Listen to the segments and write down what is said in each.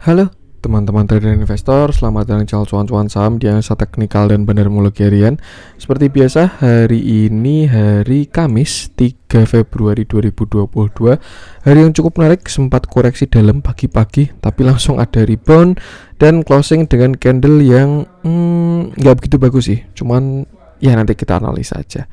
Halo teman-teman trader dan investor, selamat datang di channel cuan-cuan saham di analisa teknikal dan bandarmologi harian. Seperti biasa, hari ini hari Kamis 3 Februari 2022. Hari yang cukup menarik, sempat koreksi dalam pagi-pagi tapi langsung ada rebound dan closing dengan candle yang nggak begitu bagus sih. Cuman ya nanti kita analisa aja.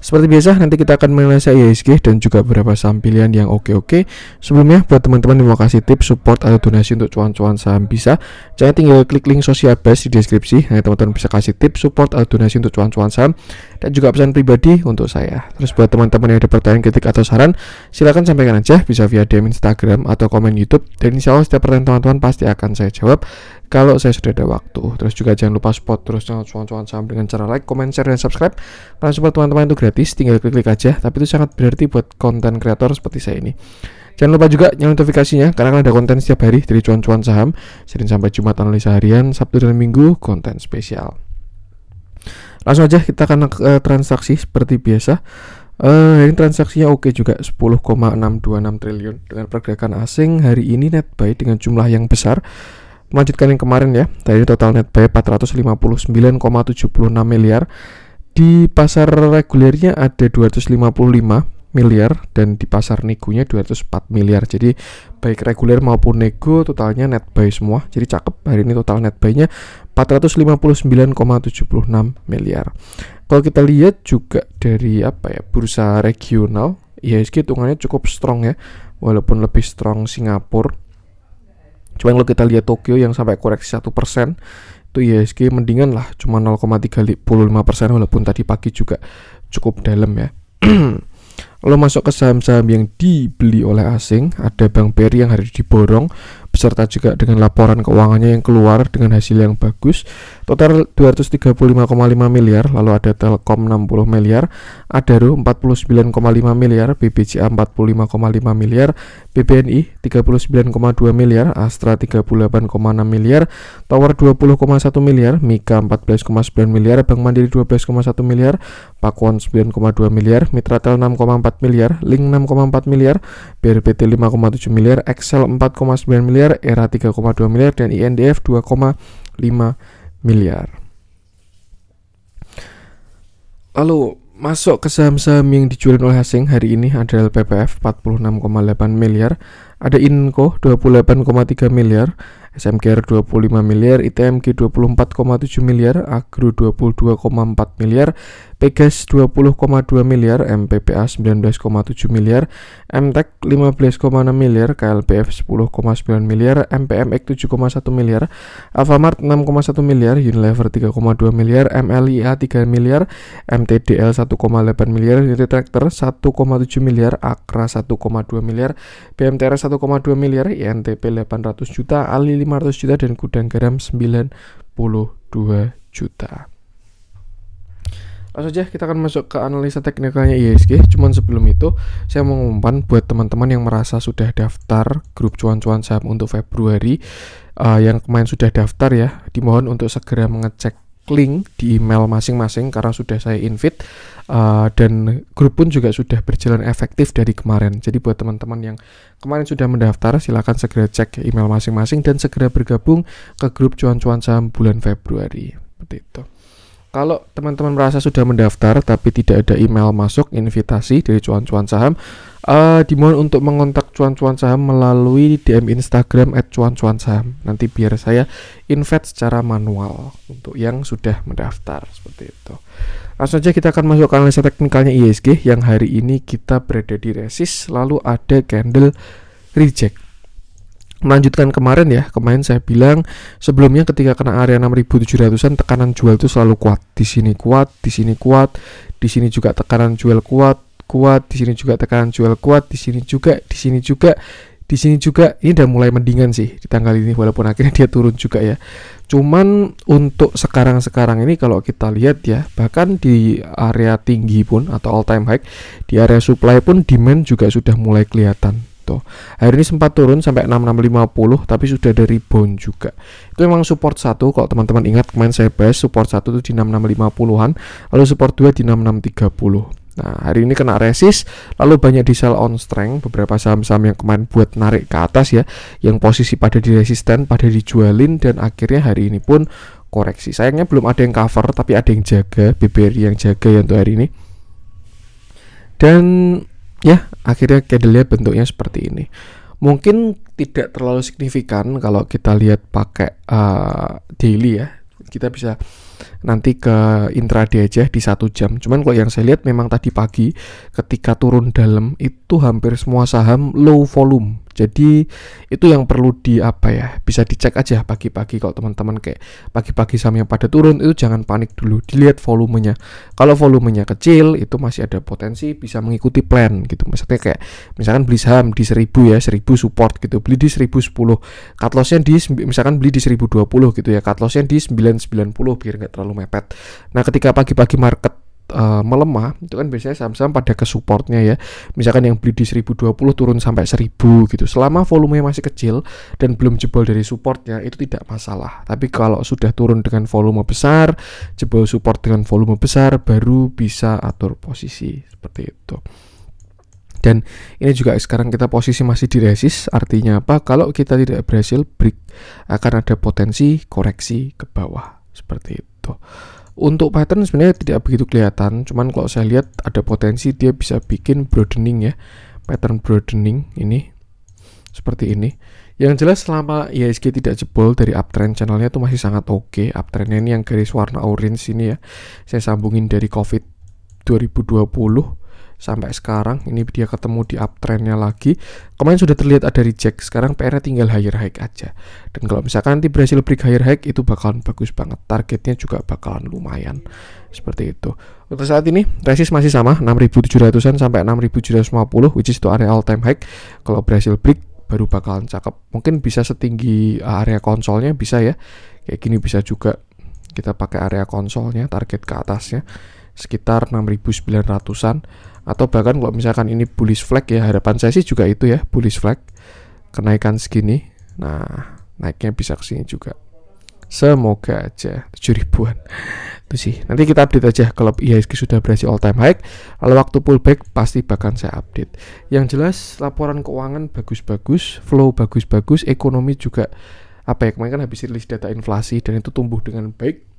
Seperti biasa, nanti kita akan menganalisa IHSG dan juga beberapa saham pilihan yang oke-oke. Sebelumnya, buat teman-teman yang mau kasih tips, support, atau donasi untuk cuan-cuan saham bisa, jangan tinggal klik link sosial base di deskripsi. Nanti teman-teman bisa kasih tips, support, atau donasi untuk cuan-cuan saham dan juga pesan pribadi untuk saya. Terus buat teman-teman yang ada pertanyaan, kritik, atau saran, silakan sampaikan aja, bisa via DM Instagram atau komen YouTube. Dan insya Allah setiap pertanyaan teman-teman pasti akan saya jawab kalau saya sudah ada waktu. Terus juga jangan lupa support terus channel cuan-cuan saham dengan cara like, comment, share, dan subscribe. Karena support teman-teman itu gratis, tinggal klik aja. Tapi itu sangat berarti buat konten kreator seperti saya ini. Jangan lupa juga nyalain notifikasinya, karena akan ada konten setiap hari dari cuan-cuan saham. Senin sampai Jumat analisa harian, Sabtu dan Minggu konten spesial. Langsung aja kita akan transaksi seperti biasa. Ini transaksinya oke juga, 10,626 triliun dengan pergerakan asing hari ini net buy dengan jumlah yang besar. Melanjutkan yang kemarin ya, tadi total net buy 459,76 miliar. Di pasar regulernya ada 255 miliar dan di pasar negonya 204 miliar. Jadi baik reguler maupun nego totalnya net buy semua. Jadi cakep, hari ini total net buy-nya 459,76 miliar. Kalau kita lihat juga dari bursa regional, IHSG hitungannya cukup strong ya, walaupun lebih strong Singapura. Cuma kalau kita lihat Tokyo yang sampai koreksi 1%, itu IHSG mendingan lah, cuma 0,35% walaupun tadi pagi juga cukup dalam ya. Lalu masuk ke saham-saham yang dibeli oleh asing, ada Bank BRI yang hari diborong, beserta juga dengan laporan keuangannya yang keluar dengan hasil yang bagus. Total 235,5 miliar, lalu ada Telkom 60 miliar, Adaro 49,5 miliar, BBCA 45,5 miliar, BBNI 39,2 miliar, Astra 38,6 miliar, Tower 20,1 miliar, Mika 14,9 miliar, Bank Mandiri 12,1 miliar, Pakuan 9,2 miliar, Mitratel 6,4 miliar, Link 6,4 miliar, BRPT 5,7 miliar, Excel 4,9 miliar, ERA 3,2 miliar, dan INDF 2,5 miliar. Lalu masuk ke saham-saham yang dijual oleh asing hari ini ada LPPF 46,8 miliar, ada Inco 28,3 miliar, SMKR 25 miliar, ITMG 24,7 miliar, Agro 22,4 miliar, Pegas 20,2 miliar, MPPA 19,7 miliar, MTEK 15,6 miliar, KLPF 10,9 miliar, MPMX 7,1 miliar, Alfamart 6,1 miliar, Unilever 3,2 miliar, MLIA 3 miliar, MTDL 1,8 miliar, United Tractor 1,7 miliar, Akra 1,2 miliar, BMTR 1,2 miliar, INTP 800 juta, Ali 500 juta, dan Gudang Garam 92 juta. Langsung aja kita akan masuk ke analisa teknikalnya IHSG. Cuman sebelum itu saya mau ngumpan buat teman-teman yang merasa sudah daftar grup cuan-cuan saham untuk Februari, yang kemarin sudah daftar ya, dimohon untuk segera mengecek link di email masing-masing karena sudah saya invite, dan grup pun juga sudah berjalan efektif dari kemarin. Jadi buat teman-teman yang kemarin sudah mendaftar, silakan segera cek email masing-masing dan segera bergabung ke grup cuan-cuan saham bulan Februari. Seperti itu. Kalau teman-teman merasa sudah mendaftar tapi tidak ada email masuk invitasi dari cuan-cuan saham, dimohon untuk mengontak cuan-cuan saham melalui DM Instagram @cuan-cuan-saham. Nanti biar saya invite secara manual untuk yang sudah mendaftar, seperti itu. Langsung aja kita akan masuk ke analisa teknikalnya IHSG yang hari ini kita berada di resist, lalu ada candle reject. Melanjutkan kemarin ya, kemarin saya bilang sebelumnya ketika kena area 6.700-an tekanan jual itu selalu kuat. Di sini kuat, di sini kuat, di sini juga tekanan jual kuat, di sini juga tekanan jual kuat, di sini juga, di sini juga, di sini juga. Ini udah mulai mendingan sih di tanggal ini walaupun akhirnya dia turun juga ya. Cuman untuk sekarang ini kalau kita lihat ya, bahkan di area tinggi pun atau all time high, di area supply pun demand juga sudah mulai kelihatan. Hari ini sempat turun sampai 6650 tapi sudah ada rebound juga. Itu memang support 1, kalau teman-teman ingat kemarin saya bahas support 1 itu di 6650-an, lalu support 2 di 6630. Nah, hari ini kena resist, lalu banyak di sell on strength, beberapa saham-saham yang kemarin buat narik ke atas ya, yang posisi pada di resisten, pada dijualin, dan akhirnya hari ini pun koreksi. Sayangnya belum ada yang cover, tapi ada yang jaga, BBRI yang jaga ya untuk hari ini. Dan ya, akhirnya candle-nya bentuknya seperti ini. Mungkin tidak terlalu signifikan kalau kita lihat pakai daily ya. Kita bisa nanti ke intraday aja di 1 jam. Cuman kalau yang saya lihat memang tadi pagi ketika turun dalam itu hampir semua saham low volume. Jadi itu yang perlu bisa dicek aja pagi-pagi. Kalau teman-teman kayak pagi-pagi saham yang pada turun itu jangan panik dulu, dilihat volumenya. Kalau volumenya kecil itu masih ada potensi bisa mengikuti plan gitu. Maksudnya kayak misalkan beli saham di 1000 ya, 1000 support gitu, beli di 1010, cut lossnya di misalkan beli di 1020 gitu ya, cut lossnya di 990 biar nggak terlalu mepet. Nah, ketika pagi-pagi market melemah, itu kan biasanya saham-saham pada ke supportnya ya. Misalkan yang beli di 1020 turun sampai 1000 gitu. Selama volumenya masih kecil dan belum jebol dari supportnya, itu tidak masalah. Tapi kalau sudah turun dengan volume besar, jebol support dengan volume besar, baru bisa atur posisi seperti itu. Dan ini juga sekarang kita posisi masih di resist, artinya apa? Kalau kita tidak berhasil break, akan ada potensi koreksi ke bawah seperti itu. Untuk pattern sebenarnya tidak begitu kelihatan, cuman kalau saya lihat ada potensi dia bisa bikin broadening ya, pattern broadening ini seperti ini. Yang jelas selama IHSG tidak jebol dari uptrend, channelnya itu masih sangat oke. Uptrendnya ini yang garis warna orange ini ya, saya sambungin dari COVID 2020 sampai sekarang. Ini dia ketemu di uptrendnya lagi. Kemarin sudah terlihat ada reject, sekarang PR-nya tinggal higher high aja. Dan kalau misalkan nanti berhasil break higher high, itu bakalan bagus banget. Targetnya juga bakalan lumayan seperti itu. Untuk saat ini resist masih sama 6.700an sampai 6.750, which is itu area all time high. Kalau berhasil break baru bakalan cakep. Mungkin bisa setinggi area konsolnya, bisa ya. Kayak gini bisa juga. Kita pakai area konsolnya, target ke atasnya sekitar 6.900an. Atau bahkan kalau misalkan ini bullish flag ya, harapan saya sih juga itu ya, bullish flag kenaikan segini. Nah, naiknya bisa ke sini juga. Semoga aja 7.000-an. Itu sih. Nanti kita update aja kalau IHSG sudah berhasil all time high. Lalu waktu pullback pasti bahkan saya update. Yang jelas laporan keuangan bagus-bagus, flow bagus-bagus, ekonomi juga kemarin kan habis rilis data inflasi dan itu tumbuh dengan baik.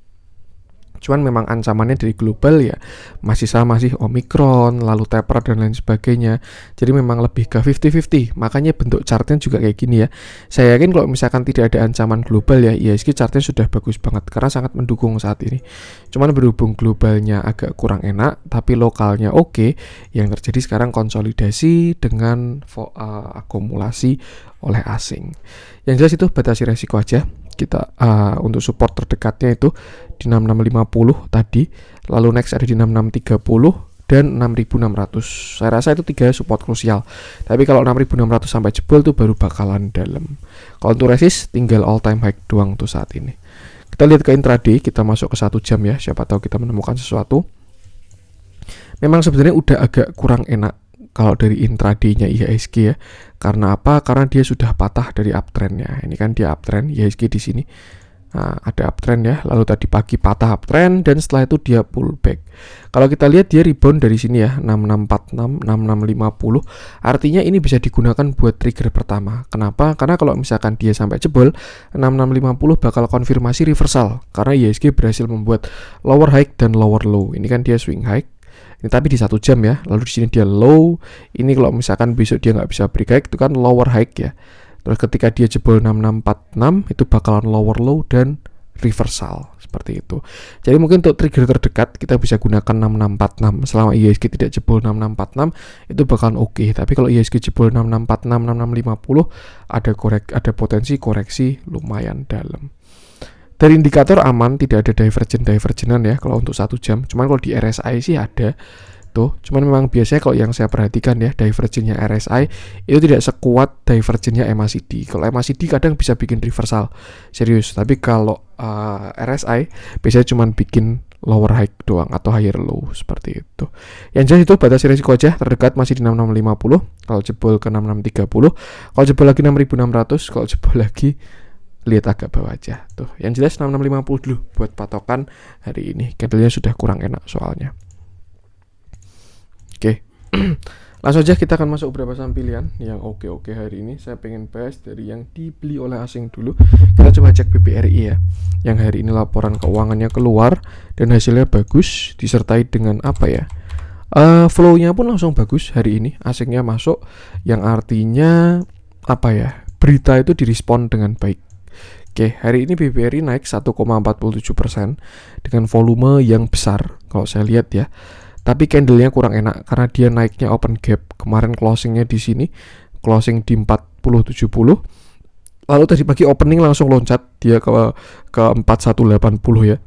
Cuman memang ancamannya dari global ya masih sama sih, Omicron, lalu taper dan lain sebagainya. Jadi memang lebih ke 50-50. Makanya bentuk chartnya juga kayak gini ya. Saya yakin kalau misalkan tidak ada ancaman global ya, IHSG chartnya sudah bagus banget karena sangat mendukung saat ini. Cuman berhubung globalnya agak kurang enak, tapi lokalnya oke, yang terjadi sekarang konsolidasi dengan akumulasi oleh asing. Yang jelas itu batasi resiko aja. Kita untuk support terdekatnya itu di 6650 tadi, lalu next ada di 6630 dan 6600. Saya rasa itu 3 support krusial. Tapi kalau 6600 sampai jebol tuh baru bakalan dalam. Kalau untuk resist tinggal all time high doang tuh saat ini. Kita lihat ke intraday, kita masuk ke 1 jam ya, siapa tahu kita menemukan sesuatu. Memang sebenarnya udah agak kurang enak kalau dari intraday-nya IHSG ya. Karena apa? Karena dia sudah patah dari uptrend-nya. Ini kan dia uptrend IHSG di sini. Nah, ada uptrend ya. Lalu tadi pagi patah uptrend dan setelah itu dia pullback. Kalau kita lihat dia rebound dari sini ya, 6646, 6650. Artinya ini bisa digunakan buat trigger pertama. Kenapa? Karena kalau misalkan dia sampai jebol 6650 bakal konfirmasi reversal karena IHSG berhasil membuat lower high dan lower low. Ini kan dia swing high. Ini tapi di 1 jam ya, lalu di sini dia low. Ini kalau misalkan besok dia nggak bisa break high, itu kan lower high ya. Terus ketika dia jebol 6646 itu bakalan lower low dan reversal seperti itu. Jadi mungkin untuk trigger terdekat kita bisa gunakan 6646. Selama IHSG tidak jebol 6646 itu bakalan oke. Tapi kalau IHSG jebol 6646, 6650 ada potensi koreksi lumayan dalam. Dari indikator aman, tidak ada divergenan ya kalau untuk 1 jam. Cuman kalau di RSI sih ada tuh. Cuman memang biasanya kalau yang saya perhatikan ya, divergennya RSI itu tidak sekuat divergennya MACD. Kalau MACD kadang bisa bikin reversal serius, tapi kalau RSI biasanya cuman bikin lower high doang atau higher low seperti itu. Yang jelas itu batasi risiko aja, terdekat masih di 6650. Kalau jebol ke 6630, kalau jebol lagi 6600, kalau jebol lagi lihat agak bawah aja tuh. Yang jelas 6650 dulu buat patokan hari ini. Candlenya sudah kurang enak soalnya. Oke. Langsung aja kita akan masuk beberapa saham pilihan yang oke hari ini. Saya pengen bahas dari yang dibeli oleh asing dulu. Kita coba cek BBRI ya, yang hari ini laporan keuangannya keluar dan hasilnya bagus, disertai dengan apa ya, flow-nya pun langsung bagus hari ini. Asingnya masuk, yang artinya apa ya, berita itu direspon dengan baik. Oke, hari ini BBRI naik 1,47% dengan volume yang besar kalau saya lihat ya. Tapi candlenya kurang enak karena dia naiknya open gap. Kemarin closingnya di sini, closing di 4070. Lalu tadi pagi opening langsung loncat dia ke 4180 ya.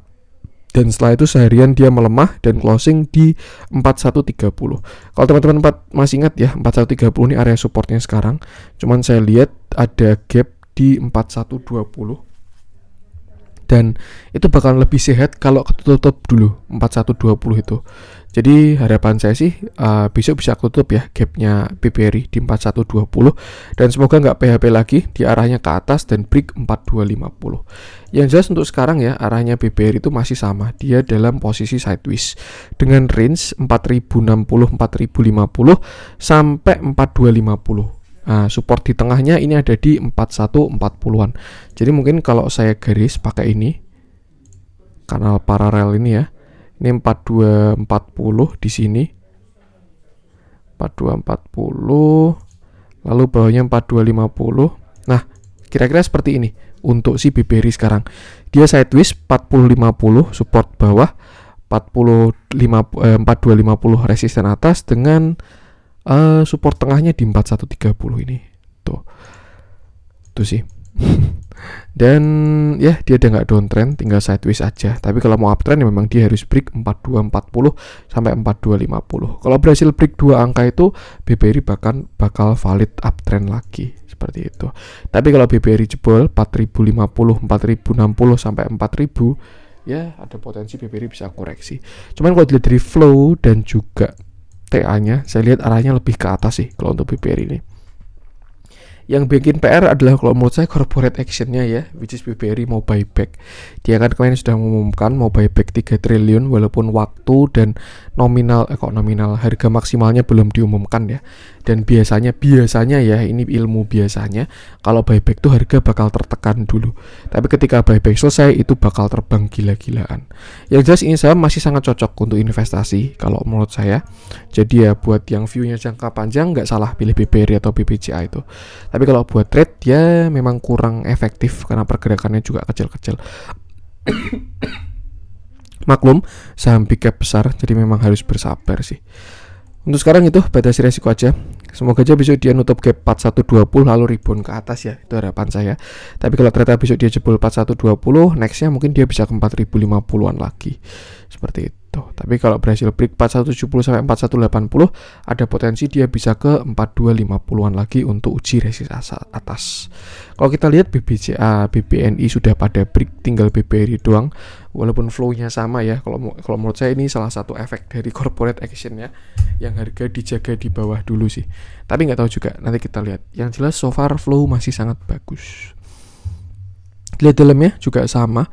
Dan setelah itu seharian dia melemah dan closing di 4130. Kalau teman-teman masih ingat ya, 4130 ini area supportnya sekarang. Cuman saya lihat ada gap di 4120. Dan itu bakal lebih sehat kalau ketutup dulu 4120 itu. Jadi harapan saya sih besok bisa ketutup ya gapnya BBRI di 4120. Dan semoga nggak PHP lagi, di arahnya ke atas dan break 4250. Yang jelas untuk sekarang ya, arahnya BBRI itu masih sama. Dia dalam posisi sideways dengan range 4060-4050 sampai 4250. Nah, support di tengahnya ini ada di 4140-an. Jadi mungkin kalau saya garis pakai ini, kanal paralel ini ya. Ini 4240 di sini. 4240. Lalu bawahnya 4250. Nah, kira-kira seperti ini untuk si BBRI sekarang. Dia sideways 4050 support bawah, 4250 resisten atas dengan support tengahnya di 4130 ini. Tuh sih. Dan ya dia udah nggak downtrend, tinggal sideways aja. Tapi kalau mau uptrend ya memang dia harus break 4240 sampai 4250. Kalau berhasil break 2 angka itu BBRI bakal valid uptrend lagi seperti itu. Tapi kalau BBRI jebol 4050, 4060 sampai 4000, ya ada potensi BBRI bisa koreksi. Cuman kalau dilihat dari flow dan juga TA-nya, saya lihat arahnya lebih ke atas sih kalau untuk BBRI ini. Yang bikin PR adalah kalau menurut saya corporate action-nya ya, which is BBRI mau buyback. Dia kan kemarin sudah mengumumkan mau buyback 3 triliun walaupun waktu dan nominal harga maksimalnya belum diumumkan ya. Dan biasanya ya, ini ilmu biasanya, kalau buyback tuh harga bakal tertekan dulu. Tapi ketika buyback selesai itu bakal terbang gila-gilaan. Yang jelas ini saham masih sangat cocok untuk investasi kalau menurut saya. Jadi ya buat yang view-nya jangka panjang nggak salah pilih BBRI atau BBCA itu. Tapi kalau buat trade ya memang kurang efektif karena pergerakannya juga kecil-kecil. Maklum, saham big cap besar, jadi memang harus bersabar sih. Untuk sekarang itu batasi resiko aja. Semoga aja besok dia nutup gap 4120 lalu rebound ke atas ya. Itu harapan saya. Tapi kalau ternyata besok dia jebol 4120, nextnya mungkin dia bisa ke 4050-an lagi. Seperti itu. Tapi kalau berhasil break 4170 sampai 4180, ada potensi dia bisa ke 4250-an lagi untuk uji resistance atas. Kalau kita lihat BBCA, BBNI sudah pada break, tinggal BBRI doang. Walaupun flow-nya sama ya. Kalau menurut saya ini salah satu efek dari corporate action ya, yang harga dijaga di bawah dulu sih. Tapi nggak tahu juga, nanti kita lihat. Yang jelas so far flow masih sangat bagus. Lihat dalamnya juga sama.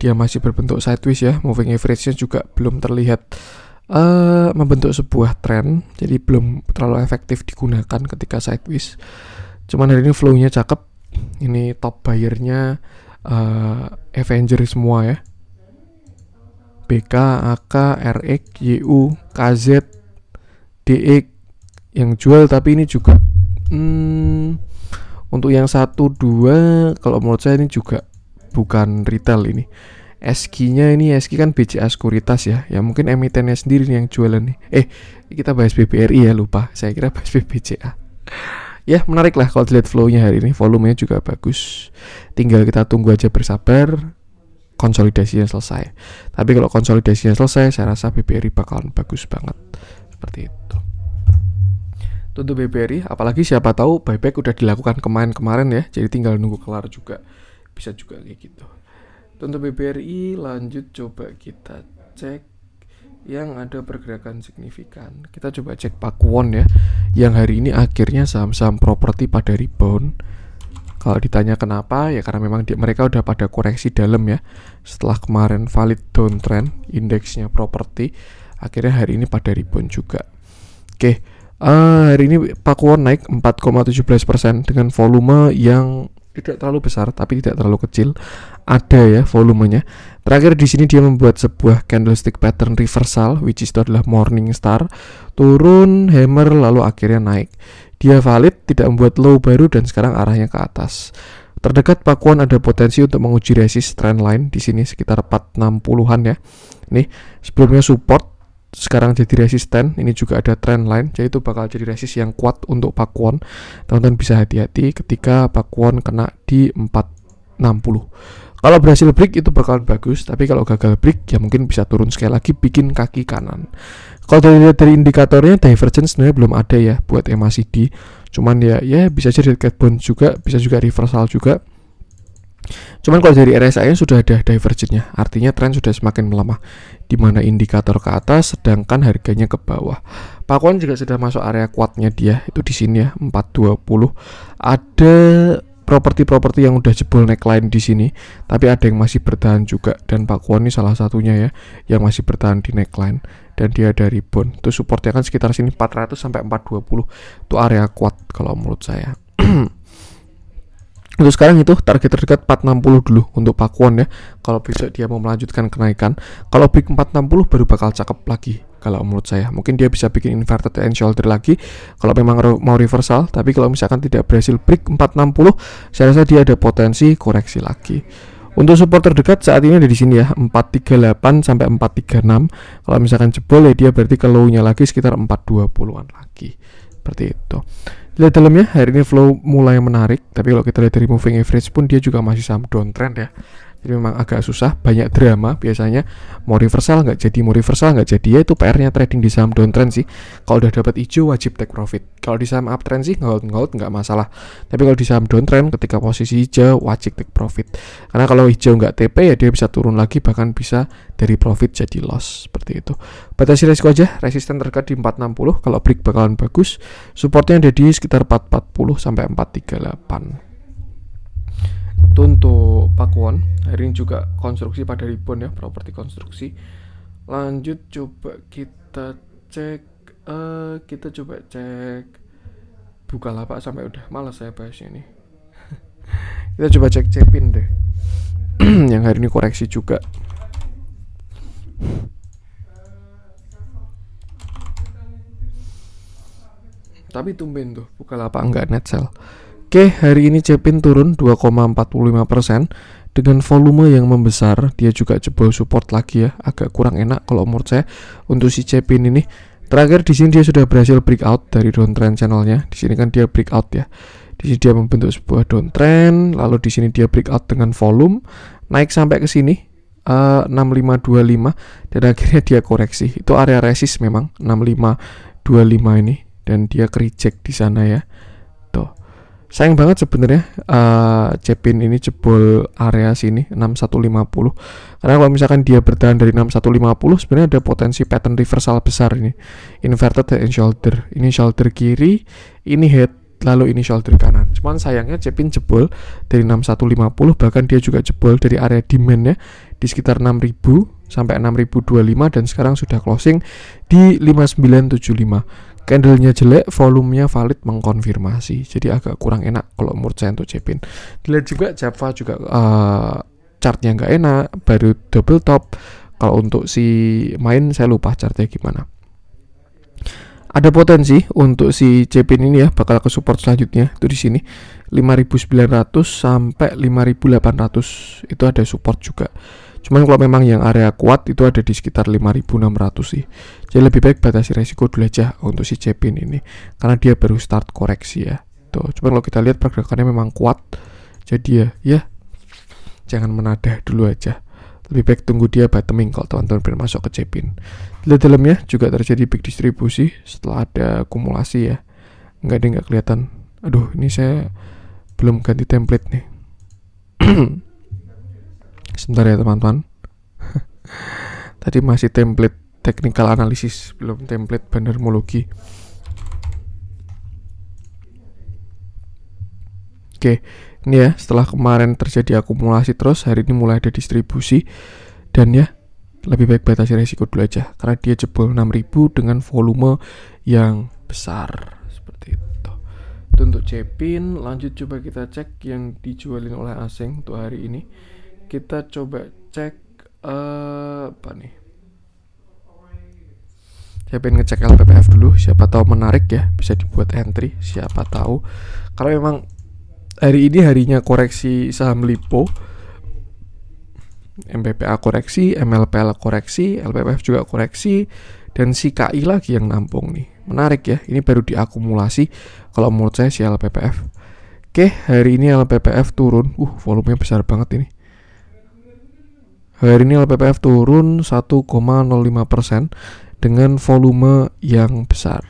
Dia masih berbentuk sideways ya. Moving average-nya juga belum terlihat membentuk sebuah trend. Jadi belum terlalu efektif digunakan ketika sideways. Cuman hari ini flow-nya cakep. Ini top buyer-nya Avenger semua ya. BK, AK, RX, YU, KZ, DX yang jual. Tapi ini juga untuk yang 1-2 kalau menurut saya ini juga bukan retail ini. SQ-nya ini, SQ kan BCA Sekuritas ya. Ya mungkin emitennya sendiri nih yang jualan nih. Kita bahas BBRI ya, lupa. Saya kira bahas BBCA. Ya menarik lah kalau dilihat flow-nya hari ini. Volumenya juga bagus. Tinggal kita tunggu aja bersabar konsolidasinya selesai. Tapi kalau konsolidasinya selesai, saya rasa BBRI bakalan bagus banget. Seperti itu. Untuk BBRI, apalagi siapa tahu buyback udah dilakukan kemarin ya. Jadi tinggal nunggu kelar juga. Bisa juga kayak gitu. Untuk BBRI lanjut coba kita cek yang ada pergerakan signifikan. Kita coba cek Pakuwon ya, yang hari ini akhirnya saham-saham properti pada rebound. Kalau ditanya kenapa, ya karena memang mereka udah pada koreksi dalam ya. Setelah kemarin valid downtrend indeksnya properti, akhirnya hari ini pada rebound juga. Oke, hari ini Pakuwon naik 4,17% dengan volume yang tidak terlalu besar tapi tidak terlalu kecil. Ada ya volumenya. Terakhir di sini dia membuat sebuah candlestick pattern reversal, which is itu adalah morning star, turun, hammer, lalu akhirnya naik. Dia valid, tidak membuat low baru dan sekarang arahnya ke atas. Terdekat Pakuwon ada potensi untuk menguji resist trendline di sini sekitar 460-an ya. Nih, sebelumnya support, sekarang jadi resisten. Ini juga ada trendline, jadi itu bakal jadi resist yang kuat untuk Pakuwon. Teman-teman bisa hati-hati ketika Pakuwon kena di 460. Kalau berhasil break itu bakalan bagus, tapi kalau gagal break ya mungkin bisa turun sekali lagi bikin kaki kanan. Kalau dari indikatornya divergence sebenarnya belum ada ya buat MACD. Cuman ya bisa jadi dead bond juga, bisa juga reversal juga. Cuman kalau dari RSI sudah ada divergennya, artinya tren sudah semakin melemah, di mana indikator ke atas sedangkan harganya ke bawah. Pakuwon juga sudah masuk area kuatnya dia, itu di sini ya 420. Ada properti yang udah jebol neckline di sini, tapi ada yang masih bertahan juga, dan Pakuwon ini salah satunya ya yang masih bertahan di neckline dan dia ada rebound. Itu supportnya kan sekitar sini 400 sampai 420. Itu area kuat kalau menurut saya. Untuk sekarang itu target terdekat 460 dulu untuk Pakuwon ya. Kalau besok dia mau melanjutkan kenaikan, kalau break 460 baru bakal cakep lagi kalau menurut saya. Mungkin dia bisa bikin inverted and shoulder lagi kalau memang mau reversal, tapi kalau misalkan tidak berhasil break 460, saya rasa dia ada potensi koreksi lagi. Untuk support terdekat saat ini ada di sini ya, 438 sampai 436. Kalau misalkan jebol ya dia berarti ke low-nya lagi sekitar 420-an lagi. Seperti itu. Lihat dalamnya, hari ini flow mulai menarik, tapi kalau kita lihat dari moving average pun dia juga masih sama downtrend ya. Jadi memang agak susah, banyak drama biasanya. Mau reversal nggak jadi, ya itu PR-nya trading di saham downtrend sih. Kalau udah dapat hijau wajib take profit. Kalau di saham uptrend sih nggak nggak masalah. Tapi kalau di saham downtrend ketika posisi hijau wajib take profit. Karena kalau hijau nggak TP ya dia bisa turun lagi, bahkan bisa dari profit jadi loss seperti itu. Batasi resiko aja, resisten terdekat di 460. Kalau break bakalan bagus. Supportnya ada di sekitar 440 sampai 438. Itu untuk Pakuwon. Hari ini juga konstruksi pada rebound ya, properti konstruksi. Lanjut coba kita cek Bukalapak sampai udah malas saya bahasnya nih. Kita coba cek Cepin deh. Yang hari ini koreksi juga. Tapi tumben tuh Bukalapak enggak net sell. Oke, hari ini Cepin turun 2,45% dengan volume yang membesar. Dia juga jebol support lagi ya, agak kurang enak kalau menurut saya untuk si Cepin ini. Terakhir di sini dia sudah berhasil breakout dari downtrend channelnya. Di sini kan dia breakout ya. Di sini dia membentuk sebuah downtrend, lalu di sini dia breakout dengan volume, naik sampai ke sini 6525 dan akhirnya dia koreksi. Itu area resist memang 6525 ini dan dia reject di sana ya. Tuh. Sayang banget sebenarnya Cepin ini jebol area sini 6150. Karena kalau misalkan dia bertahan dari 6150 sebenarnya ada potensi pattern reversal besar ini. Inverted head and shoulder. Ini shoulder kiri, ini head, lalu ini shoulder kanan. Cuman sayangnya Cepin jebol dari 6150, bahkan dia juga jebol dari area demand-nya di sekitar 6000 sampai 6025 dan sekarang sudah closing di 5975. Candlenya jelek, volumenya valid mengkonfirmasi. Jadi agak kurang enak kalau menurut saya untuk Cepin. Dilihat juga Java juga chartnya nggak enak, baru double top. Kalau untuk si main saya lupa chartnya gimana. Ada potensi untuk si Cepin ini ya bakal ke support selanjutnya itu di sini 5.900 sampai 5.800 itu ada support juga. Cuman kalau memang yang area kuat itu ada di sekitar 5.600 sih. Jadi lebih baik batasi resiko dulu aja untuk si Cepin ini karena dia baru start koreksi ya. Tuh, cuman kalau kita lihat pergerakannya memang kuat. Jadi ya jangan menadah dulu aja. Lebih baik tunggu dia bottoming kalau teman-teman pengen masuk ke Cepin. Lihat dalamnya juga terjadi big distribusi setelah ada akumulasi ya. Nggak kelihatan. Aduh, ini saya belum ganti template nih. Sebentar ya teman-teman. Tadi masih template technical analysis, belum template bandarmologi. Oke, ini ya setelah kemarin terjadi akumulasi terus, hari ini mulai ada distribusi dan ya lebih baik batasi resiko dulu aja karena dia jebol 6.000 dengan volume yang besar seperti itu. Itu untuk Cepin. Lanjut coba kita cek yang dijualin oleh asing untuk hari ini. Kita coba cek apa nih? Saya pengen ngecek LPPF dulu, siapa tahu menarik ya, bisa dibuat entry, siapa tahu. Kalau memang hari ini harinya koreksi saham Lipo, MPPA koreksi, MLPL koreksi, LPPF juga koreksi, dan si KI lagi yang nampung nih. Menarik ya, ini baru diakumulasi kalau menurut saya si LPPF. Oke, hari ini LPPF turun, volumenya besar banget ini. Hari ini LPPF turun 1,05% dengan volume yang besar.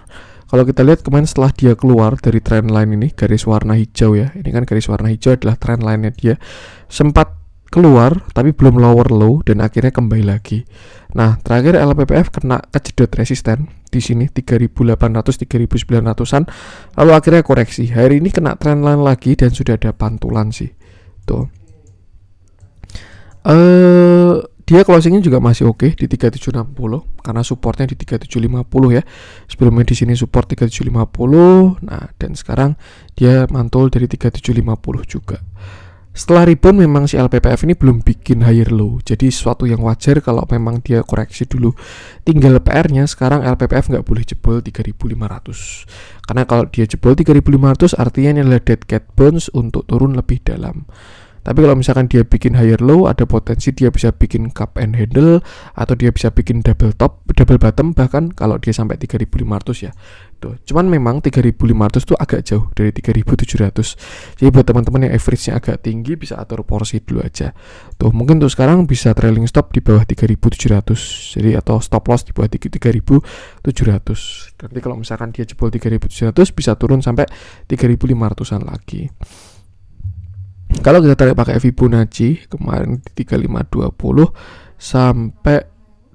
Kalau kita lihat kemarin setelah dia keluar dari trend line ini, garis warna hijau ya, ini kan garis warna hijau adalah trend line-nya dia, sempat keluar tapi belum lower low dan akhirnya kembali lagi. Nah, terakhir LPPF kena kejedot resisten di sini 3.800 3.900-an, lalu akhirnya koreksi. Hari ini kena trend line lagi dan sudah ada pantulan sih. Tuh. Dia closingnya juga masih oke di 3760 karena supportnya di 3750 ya. Sebelumnya di sini support 3750. Nah, dan sekarang dia mantul dari 3750 juga. Setelah rebound memang si LPPF ini belum bikin higher low. Jadi sesuatu yang wajar kalau memang dia koreksi dulu. Tinggal PR-nya sekarang LPPF nggak boleh jebol 3500. Karena kalau dia jebol 3500 artinya ini adalah dead cat bounce untuk turun lebih dalam. Tapi kalau misalkan dia bikin higher low, ada potensi dia bisa bikin cup and handle atau dia bisa bikin double top, double bottom, bahkan kalau dia sampai 3.500 ya. Tuh, cuman memang 3.500 tuh agak jauh dari 3.700. Jadi buat teman-teman yang average-nya agak tinggi bisa atur porsi dulu aja. Tuh, mungkin untuk sekarang bisa trailing stop di bawah 3.700. Jadi atau stop loss di bawah 3.700. Nanti kalau misalkan dia jebol 3.700 bisa turun sampai 3.500-an lagi. Kalau kita tarik pakai Fibonacci kemarin di 3520 sampai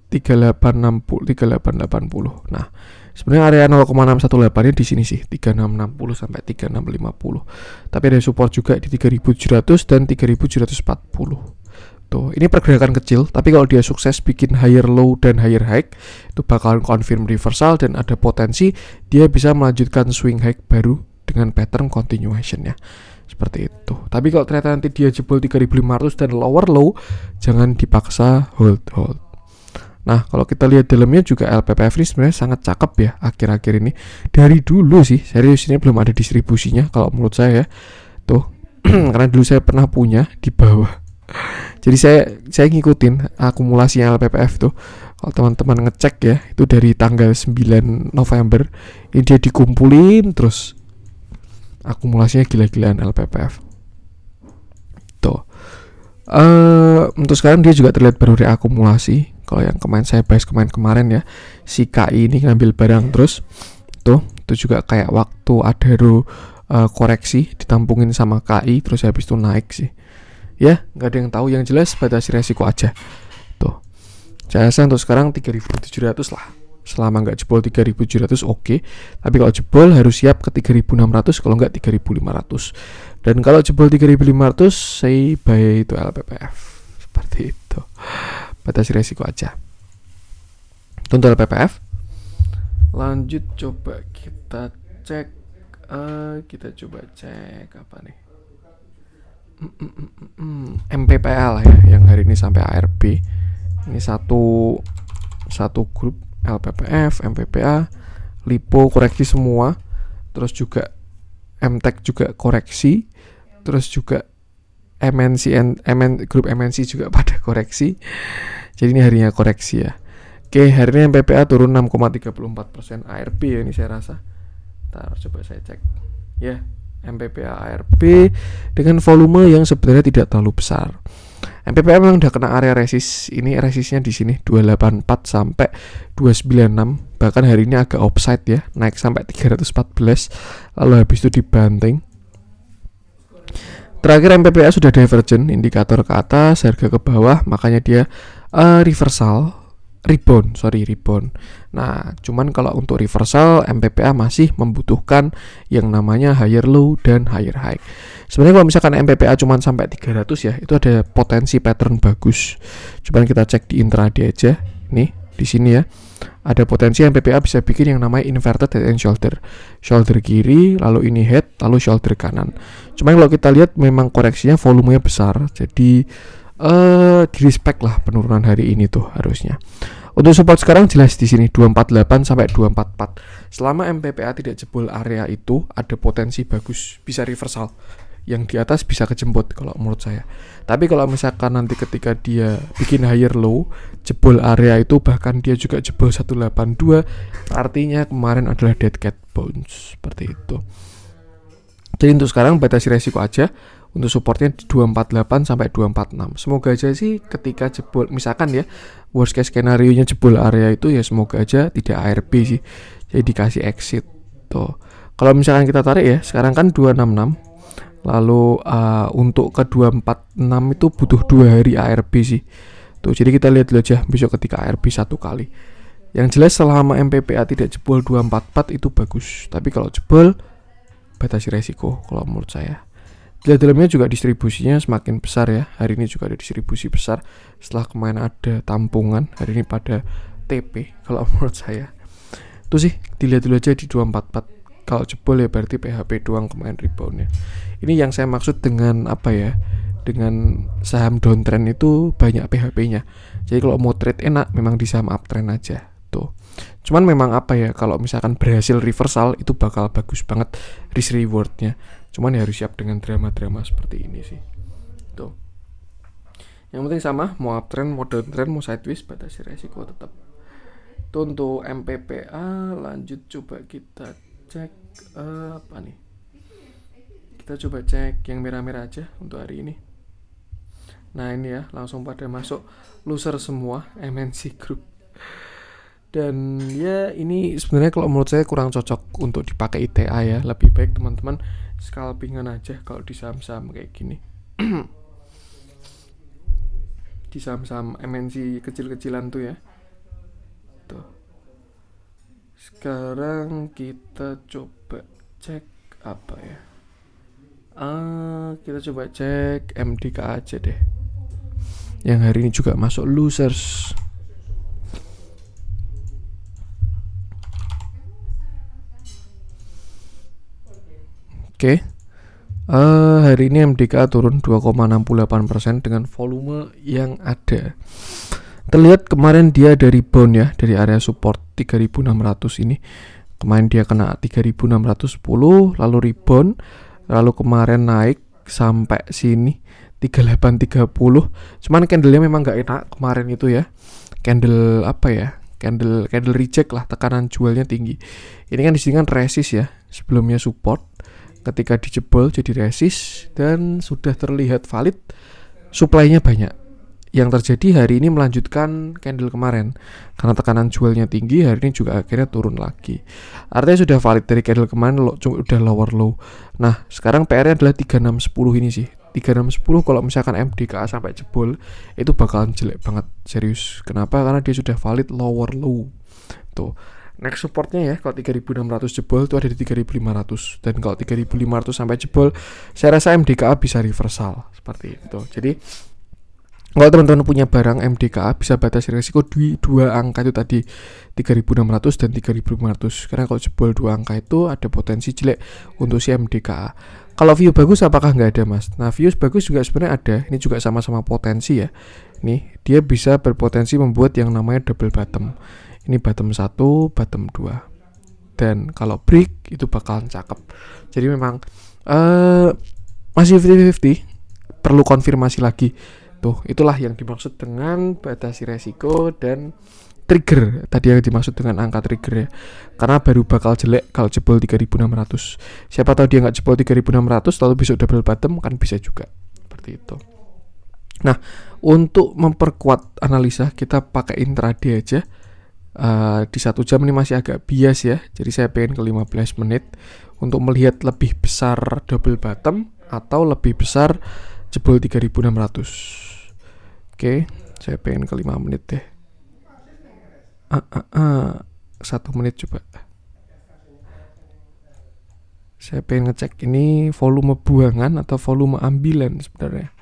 3860 3880. Nah, sebenarnya area 0,618-nya di sini sih, 3660 sampai 3650. Tapi ada support juga di 3700 dan 3740. Tuh, ini pergerakan kecil, tapi kalau dia sukses bikin higher low dan higher high, itu bakalan confirm reversal dan ada potensi dia bisa melanjutkan swing high baru dengan pattern continuation ya. Seperti itu. Tapi kalau ternyata nanti dia jebol 3.500 dan lower low, jangan dipaksa hold. Nah, kalau kita lihat dalamnya juga LPPF ini sebenarnya sangat cakep ya akhir-akhir ini. Dari dulu sih, serius ini belum ada distribusinya kalau menurut saya ya. Tuh, karena dulu saya pernah punya di bawah. Jadi saya ngikutin akumulasi LPPF tuh. Kalau teman-teman ngecek ya, itu dari tanggal 9 November ini dia dikumpulin terus. Akumulasinya gila-gilaan LPPF. Tuh. Untuk sekarang dia juga terlihat baru reakumulasi. Kalau yang kemarin saya bahas kemarin ya, si KI ini ngambil barang terus. Tuh, itu juga kayak waktu Adaro koreksi ditampungin sama KI terus habis itu naik sih. Ya, nggak ada yang tahu, yang jelas batasi resiko aja. Tuh. Saya rasa untuk sekarang 3.700 lah. Selama nggak jebol 3.700 oke. Tapi kalau jebol harus siap ke 3.600, kalau nggak 3.500. Dan kalau jebol 3.500 say buy itu LPPF. Seperti itu. Batasi resiko aja. Untuk LPPF. Lanjut coba kita cek. Kita coba cek apa nih? MPPL ya, yang hari ini sampai ARB. Ini satu grup. LPPF, MPPA, Lipo koreksi semua, terus juga MTech juga koreksi, terus juga grup MNC juga pada koreksi. Jadi ini harinya koreksi ya. Oke, hari ini MPPA turun 6,34%, ARB ya ini saya rasa. Ntar coba saya cek. Ya, MPPA ARB dengan volume yang sebenarnya tidak terlalu besar. MPPA memang udah kena area resist. Ini resistnya di sini 284 sampai 296. Bahkan hari ini agak offside ya, naik sampai 314. Lalu habis itu dibanting. Terakhir MPPA sudah divergent, indikator ke atas, harga ke bawah, makanya dia reversal rebound. Nah, cuman kalau untuk reversal MPPA masih membutuhkan yang namanya higher low dan higher high. Sebenarnya kalau misalkan MPPA cuman sampai 300 ya, itu ada potensi pattern bagus. Cuman kita cek di intraday aja. Nih, di sini ya. Ada potensi MPPA bisa bikin yang namanya inverted head and shoulder. Shoulder kiri, lalu ini head, lalu shoulder kanan. Cuman kalau kita lihat memang koreksinya volumenya besar. Jadi di respect lah penurunan hari ini tuh harusnya. Untuk support sekarang jelas di sini 248 sampai 244. Selama MPPA tidak jebol area itu, ada potensi bagus bisa reversal. Yang di atas bisa kejemput kalau menurut saya. Tapi kalau misalkan nanti ketika dia bikin higher low, jebol area itu, bahkan dia juga jebol 182, artinya kemarin adalah dead cat bounce seperti itu. Jadi untuk sekarang batasi resiko aja. Untuk supportnya di 248 sampai 246. Semoga aja sih ketika jebol, misalkan ya worst case skenario nya jebol area itu ya semoga aja tidak ARB sih. Jadi dikasih exit tuh. Kalau misalkan kita tarik ya, sekarang kan 266. Lalu untuk ke 246 itu butuh 2 hari ARB sih. Tuh, jadi kita lihat dulu aja besok ketika ARB 1 kali. Yang jelas selama MPPA tidak jebol 244 itu bagus. Tapi kalau jebol batasi resiko kalau menurut saya. Di dalamnya juga distribusinya semakin besar ya. Hari ini juga ada distribusi besar. Setelah kemarin ada tampungan, hari ini pada TP kalau menurut saya. Itu sih dilihat dulu aja di 244. Kalau jebol ya berarti PHP doang kemarin reboundnya. Ini yang saya maksud dengan apa ya, dengan saham downtrend itu banyak PHP-nya. Jadi kalau mau trade enak memang di saham uptrend aja tuh. Cuman memang apa ya, kalau misalkan berhasil reversal itu bakal bagus banget risk rewardnya. Cuman ya harus siap dengan drama-drama seperti ini sih. Tuh. Yang penting sama, mau uptrend, mau downtrend, mau sideways, batasi resiko tetap. Tuh untuk MPPA lanjut coba kita cek apa nih? Kita coba cek yang merah-merah aja untuk hari ini. Nah ini ya, langsung pada masuk loser semua MNC Group. Dan ya ini sebenarnya kalau menurut saya kurang cocok untuk dipakai ITA ya. Lebih baik teman-teman scalpingan aja kalau di saham-saham kayak gini. Di saham-saham MNC kecil-kecilan tuh ya. Tuh. Sekarang kita coba cek apa ya? Kita coba cek MDK aja deh. Yang hari ini juga masuk losers. Oke. Hari ini MDK turun 2,68% dengan volume yang ada. Terlihat kemarin dia dari rebound ya, dari area support 3600 ini. Kemarin dia kena 3610, lalu rebound, lalu kemarin naik sampai sini 3830. Cuman candlenya memang nggak enak kemarin itu ya. Candle apa ya? Candle reject lah, tekanan jualnya tinggi. Ini kan di sini kan resist ya, sebelumnya support. Ketika dijebol jadi resist dan sudah terlihat valid, supply-nya banyak. Yang terjadi hari ini melanjutkan candle kemarin. Karena tekanan jualnya tinggi, hari ini juga akhirnya turun lagi. Artinya sudah valid dari candle kemarin, udah lower low. Nah, sekarang PR-nya adalah 3610 ini sih. 3610 kalau misalkan MDKA sampai jebol, itu bakalan jelek banget, serius. Kenapa? Karena dia sudah valid lower low. Tuh. Next supportnya ya, kalau 3600 jebol itu ada di 3500. Dan kalau 3500 sampai jebol, saya rasa MDKA bisa reversal seperti itu. Jadi kalau teman-teman punya barang MDKA bisa batasi risiko di dua angka itu tadi, 3600 dan 3500. Karena kalau jebol dua angka itu ada potensi jelek untuk si MDKA. Kalau view bagus apakah nggak ada mas? Nah view bagus juga sebenarnya ada. Ini juga sama-sama potensi ya. Nih dia bisa berpotensi membuat yang namanya double bottom. Ini bottom 1, bottom 2. Dan kalau break itu bakalan cakep. Jadi memang masih 50-50. Perlu konfirmasi lagi. Tuh, itulah yang dimaksud dengan batasi resiko dan trigger. Tadi yang dimaksud dengan angka trigger ya. Karena baru bakal jelek kalau jebol 3600. Siapa tahu dia nggak jebol 3600 lalu besok double bottom kan bisa juga. Seperti itu. Nah, untuk memperkuat analisa kita pakai intraday aja. Di 1 jam ini masih agak bias ya. Jadi saya pengen ke 15 menit untuk melihat lebih besar double bottom atau lebih besar jebol 3600. Oke, saya pengen ke 5 menit deh. 1 menit coba. Saya pengen ngecek ini volume buangan atau volume ambilan sebenarnya.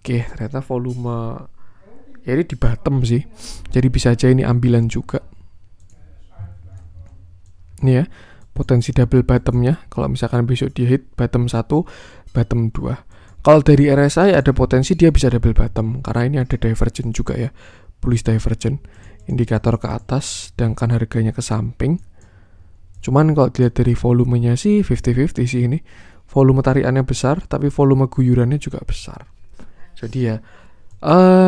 Oke, ternyata volume ya ini di bottom sih. Jadi bisa aja ini ambilan juga. Ini ya, potensi double bottomnya. Kalau misalkan besok dia hit bottom 1, bottom 2. Kalau dari RSI ada potensi dia bisa double bottom karena ini ada divergent juga ya. Bullish divergent. Indikator ke atas, sedangkan harganya ke samping. Cuman kalau dilihat dari volumenya sih 50-50 sih ini. Volume tarikannya besar, tapi volume guyurannya juga besar. Jadi ya,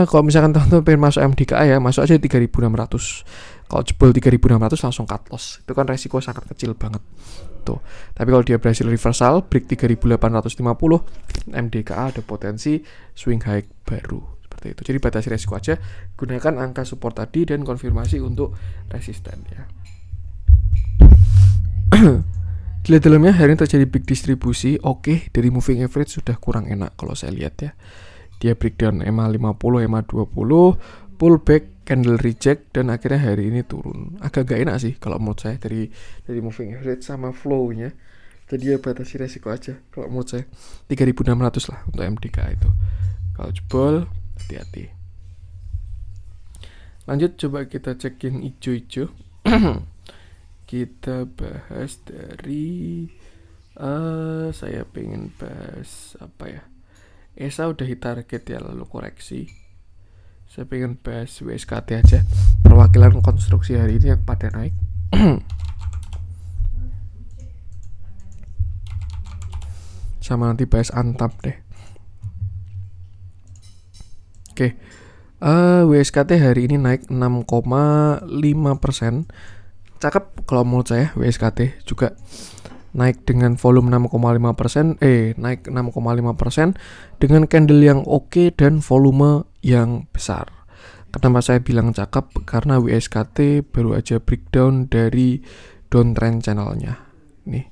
kalau misalkan teman-teman pengen masuk MDKA ya, masuk aja 3.600. Kalau jebol 3.600 langsung cut loss. Itu kan resiko sangat kecil banget. Tuh. Tapi kalau dia berhasil reversal, break 3.850, MDKA ada potensi swing high baru. Seperti itu. Jadi batasi resiko aja, gunakan angka support tadi dan konfirmasi untuk resisten ya. Di dalamnya hari ini terjadi big distribusi. Oke, dari moving average sudah kurang enak kalau saya lihat ya. Dia breakdown EMA 50, EMA 20, pullback, candle reject, dan akhirnya hari ini turun. Agak gak enak sih kalau menurut saya dari moving average sama flow-nya. Jadi ya batasi resiko aja kalau menurut saya. 3.600 lah untuk MDK itu. Kalau jebol, hati-hati. Lanjut coba kita cek yang hijau-hijau. Kita bahas dari saya pengen bahas apa ya? ESA udah hit target ya, lalu koreksi. Saya pengen bahas WSKT aja. Perwakilan konstruksi hari ini yang pada naik. Sama nanti bahas Antap deh. Oke. WSKT hari ini naik 6,5%. Cakep kalau menurut saya. WSKT juga naik dengan volume 6,5%, naik 6,5% dengan candle yang oke dan volume yang besar. Kenapa saya bilang cakep? Karena WSKT baru aja breakdown dari downtrend channelnya. Nih.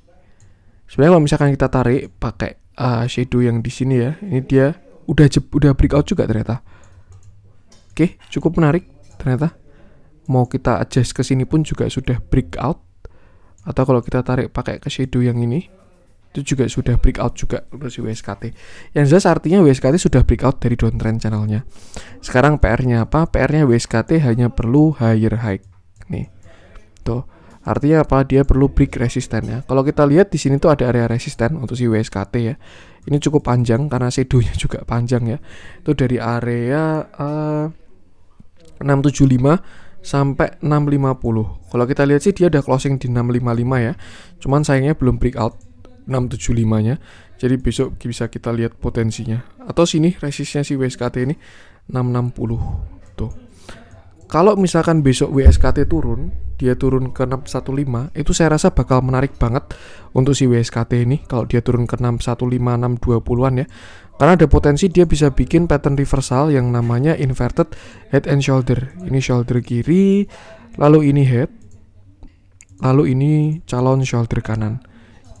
Sebenarnya kalau misalkan kita tarik pakai shadow yang di sini ya, ini dia udah breakout juga ternyata. Oke, cukup menarik ternyata. Mau kita adjust ke sini pun juga sudah breakout. Atau kalau kita tarik pakai ke shadow yang ini, itu juga sudah breakout juga untuk si WSKT. Yang jelas artinya WSKT sudah breakout dari downtrend channelnya. Sekarang PR-nya apa? PR-nya WSKT hanya perlu higher high. Nih. Tuh. Artinya apa? Dia perlu break resistennya. Kalau kita lihat di sini tuh ada area resisten untuk si WSKT ya. Ini cukup panjang karena shadow-nya juga panjang ya. Itu dari area 675 sampai 650. Kalau kita lihat sih dia udah closing di 655 ya. Cuman sayangnya belum breakout 675-nya. Jadi besok bisa kita lihat potensinya. Atau sini resistnya si WSKT ini 660 tuh. Kalau misalkan besok WSKT turun, dia turun ke 615, itu saya rasa bakal menarik banget untuk si WSKT ini. Kalau dia turun ke 615, 620-an ya. Karena ada potensi dia bisa bikin pattern reversal yang namanya inverted head and shoulder. Ini shoulder kiri, lalu ini head, lalu ini calon shoulder kanan.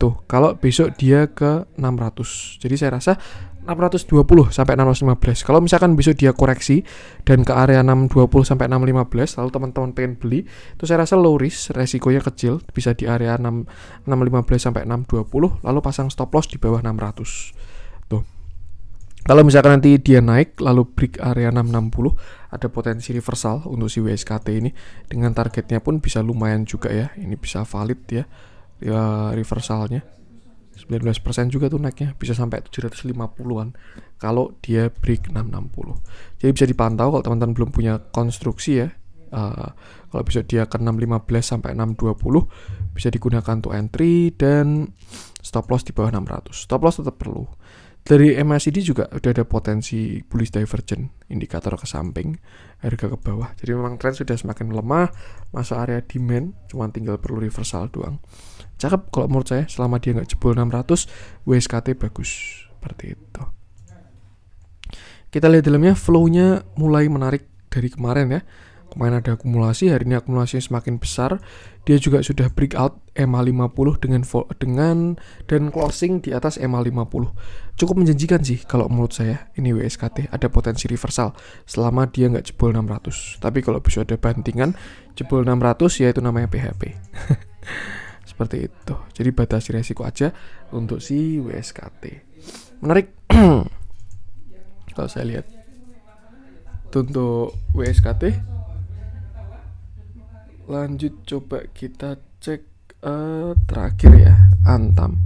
Tuh, kalau besok dia ke 600. Jadi saya rasa 620 sampai 615. Kalau misalkan besok dia koreksi dan ke area 620 sampai 615, lalu teman-teman pengen beli, itu saya rasa low risk, resikonya kecil, bisa di area 615 sampai 620, lalu pasang stop loss di bawah 600. Tuh. Kalau misalkan nanti dia naik lalu break area 660, ada potensi reversal untuk si WSKT ini. Dengan targetnya pun bisa lumayan juga ya. Ini bisa valid ya reversalnya. 19% juga tuh naiknya, bisa sampai 750-an kalau dia break 660. Jadi bisa dipantau kalau teman-teman belum punya konstruksi ya. Kalau bisa dia ke 615 sampai 620 bisa digunakan untuk entry dan stop loss di bawah 600. Stop loss tetap perlu. Dari MACD juga udah ada potensi bullish divergent, indikator ke samping, harga ke bawah. Jadi memang tren sudah semakin melemah, masuk area demand, cuma tinggal perlu reversal doang. Cakep kalau menurut saya, selama dia nggak jebol 600, WSKT bagus. Seperti itu. Kita lihat dalamnya, flow-nya mulai menarik dari kemarin ya. Kemarin ada akumulasi, hari ini akumulasinya semakin besar. Dia juga sudah breakout EMA 50 dengan dan closing di atas EMA 50. Cukup menjanjikan sih kalau menurut saya. Ini WSKT ada potensi reversal selama dia nggak jebol 600. Tapi kalau bisa ada bantingan jebol 600 ya itu namanya PHP. Seperti itu. Jadi batasi resiko aja untuk si WSKT. Menarik. Kalau saya lihat untuk WSKT, lanjut coba kita cek terakhir ya, Antam.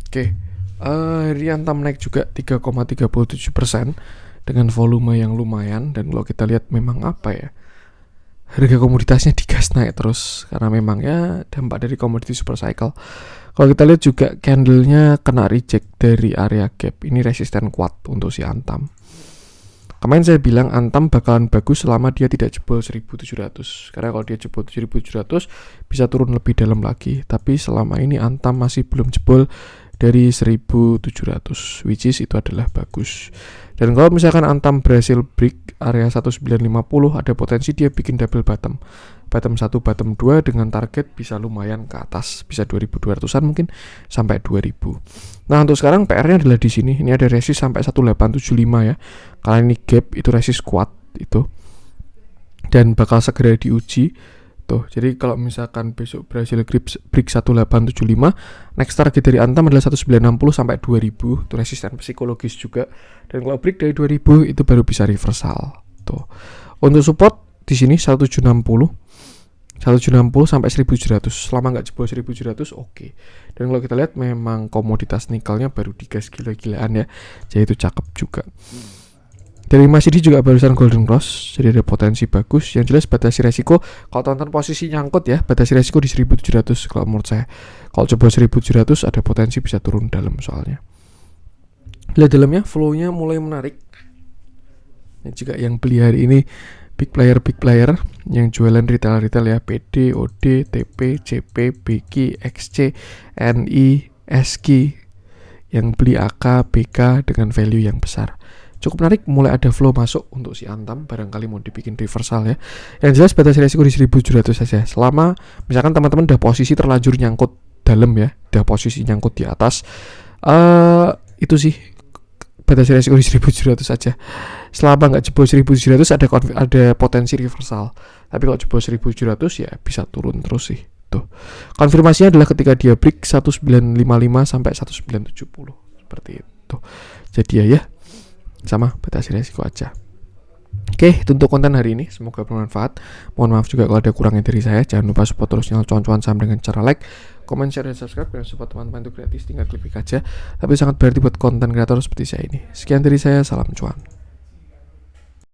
Oke, hari Antam naik juga 3,37% dengan volume yang lumayan. Dan kalau kita lihat memang apa ya, harga komoditasnya digas naik terus karena memang ya dampak dari komoditi super cycle. Kalau kita lihat juga candlenya kena reject dari area gap. Ini resisten kuat untuk si Antam. Kemarin saya bilang Antam bakalan bagus selama dia tidak jebol 1700. Karena kalau dia jebol 1700 bisa turun lebih dalam lagi. Tapi selama ini Antam masih belum jebol dari 1700, which is itu adalah bagus. Dan kalau misalkan Antam berhasil break area 1950, ada potensi dia bikin double bottom 1, bottom 2 dengan target bisa lumayan ke atas, bisa 2200-an mungkin sampai 2000. Nah, untuk sekarang PR-nya adalah di sini. Ini ada resist sampai 1875 ya. Karena ini gap itu resist kuat itu. Dan bakal segera diuji. Tuh, jadi kalau misalkan besok berhasil break 1875, next target dari Antam adalah 1960 sampai 2000, itu resisten psikologis juga. Dan kalau break dari 2000 itu baru bisa reversal. Tuh. Untuk support di sini 1760 sampai 1700. Selama nggak jebol 1700 oke. Dan kalau kita lihat memang komoditas nikelnya baru digas gila-gilaan ya. Jadi itu cakep juga. Dari MACD juga barusan golden cross, jadi ada potensi bagus. Yang jelas batasi resiko, kalau tonton posisi nyangkut ya, batasi resiko di 1700 kalau menurut saya. Kalau coba 1700 ada potensi bisa turun dalam soalnya. Lihat dalamnya, flow-nya mulai menarik. Ini juga yang beli hari ini big player yang jualan retail ya, PD, OD, TP, CP, BK, XC, NI, SK, yang beli AK, BK dengan value yang besar. Cukup menarik, mulai ada flow masuk untuk si Antam, barangkali mau dibikin reversal ya. Yang jelas batasi resiko di 1700 saja. Selama misalkan teman-teman udah posisi terlanjur nyangkut dalam ya, udah posisi nyangkut di atas, itu sih batasi resiko di 1700 saja. Selama nggak jebol 1700 ada potensi reversal. Tapi kalau jebol 1700 ya bisa turun terus sih. Tuh. Konfirmasinya adalah ketika dia break 1955 sampai 1970 seperti itu. Jadi ya sama batasi resiko aja. Oke, itu untuk konten hari ini. Semoga bermanfaat. Mohon maaf juga kalau ada kurangnya dari saya. Jangan lupa support terus channel cuan-cuan saham dengan cara like, comment, share, dan subscribe. Dan support teman-teman itu gratis, tinggal klik aja. Tapi sangat berarti buat konten kreator seperti saya ini. Sekian dari saya, salam cuan.